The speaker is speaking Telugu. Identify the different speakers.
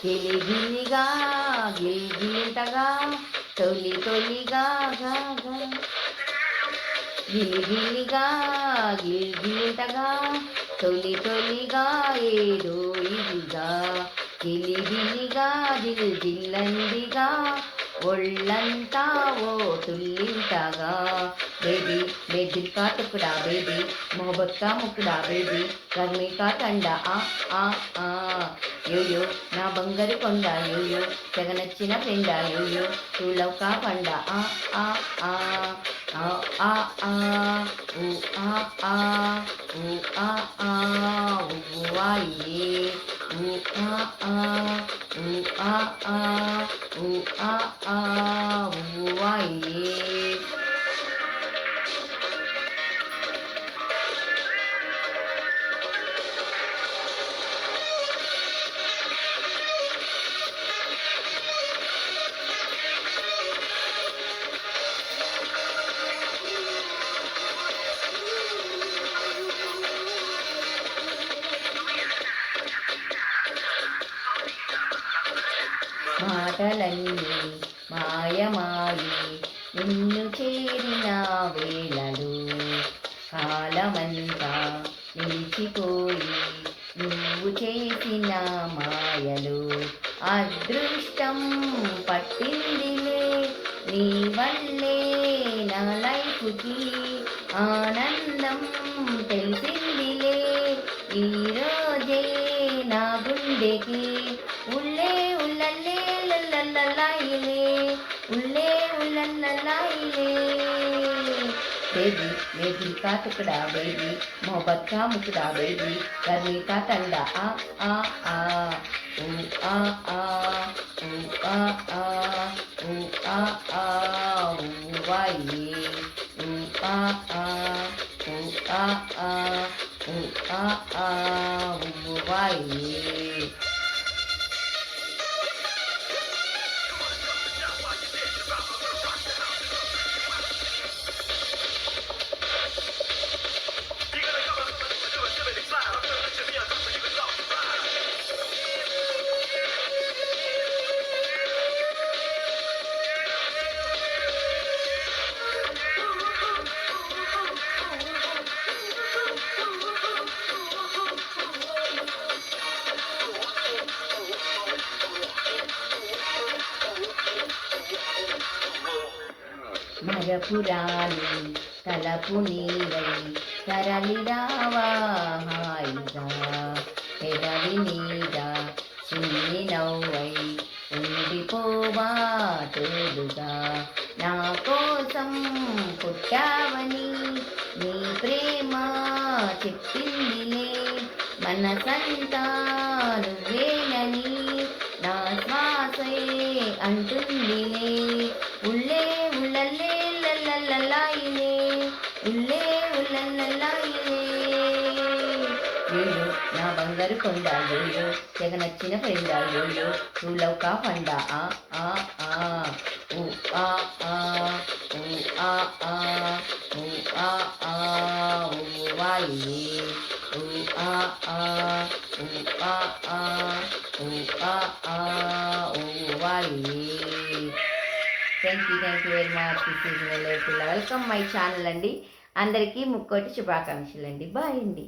Speaker 1: గిలిగిలిగా గిలిగిలింతగా తొలి తొలిగా గా గా గిలిగిలిగా గిలిగిలింతగా తొలి తొలిగా ఏదో ఇదిగా గిలిగిలిగా జిల్ జిల్లందిగా ఒళ్ళంతా ఓ తుల్లింతగా बेबी मैं दिल का टुकड़ा बेबी मोहब्बत का मुकड़ा बेबी गर्मी का ठंडा आ आ यो ना बंगर కొండా यो తెగనచ్చిన ఫ్రెండా यो तू लव का फंडा आ आ आ आ आ आ ऊ आ आ ऊ आ आ ऊ आइए ऊ आ आ ऊ आ आ ऊ आ आ ऊ आइए మాటలన్నీ మాయమాయి నిన్ను చేరిన వేళలు కాలమంతా నిలిచిపోయి నువ్వు చేసిన మాయలు అదృష్టం పట్టిందిలే నీ వల్లే నా లైఫ్కి ఆనందం తెలిసిందిలే ఈరోజే నా గుండెకి ఉల్లే ఉల్లల్లే లల్లల్లలాయిలే ఉల్లే ఉల్లల్లలాయిలే बेबी मैं दिल का टुकड़ा बेबी मोहब्बत का मुकड़ा बेबी गर्मी का ठंडा आ आ आ ऊ आ आ ऊ आ आ ऊ आ आ ऊ आइए ऊ आ आ ऊ आ आ ऊ आ आ ऊ आइए మరపురాని తలపు నీవై తరలిరావా హాయిగా పెదవి మీద చిన్ని నవ్వై ఉండిపోవా తోడుగా నా కోసం పుట్టావని నీ ప్రేమ చెప్పిందిలే మనసంతా నువ్వేనని నా శ్వాసే అంటుందిలే ఉల్లే ఉల్లల్లే లల్లల్లలాయిలే ఉల్లే ఉల్లల్లలాయిలే యోయో నా బంగారు కొండ యోయో తెగనచ్చిన ఫ్రెండా యోయో తూ లవ్ కా ఫండా ఆ ఆ ఆ ఊ ఆ ఆ ఊ ఆ ఆ ఊ ఆ ఆ ఊ వాయిలే ఊ ఆ ఆ ఊ ఆ ఆ ఊ ఆ ఆ ఊ వాయిలే thank you very much. This is welcome my channel అండి. అందరికీ ముక్కోటి శుభాకాంక్షలు అండి. బాయ్ అండి.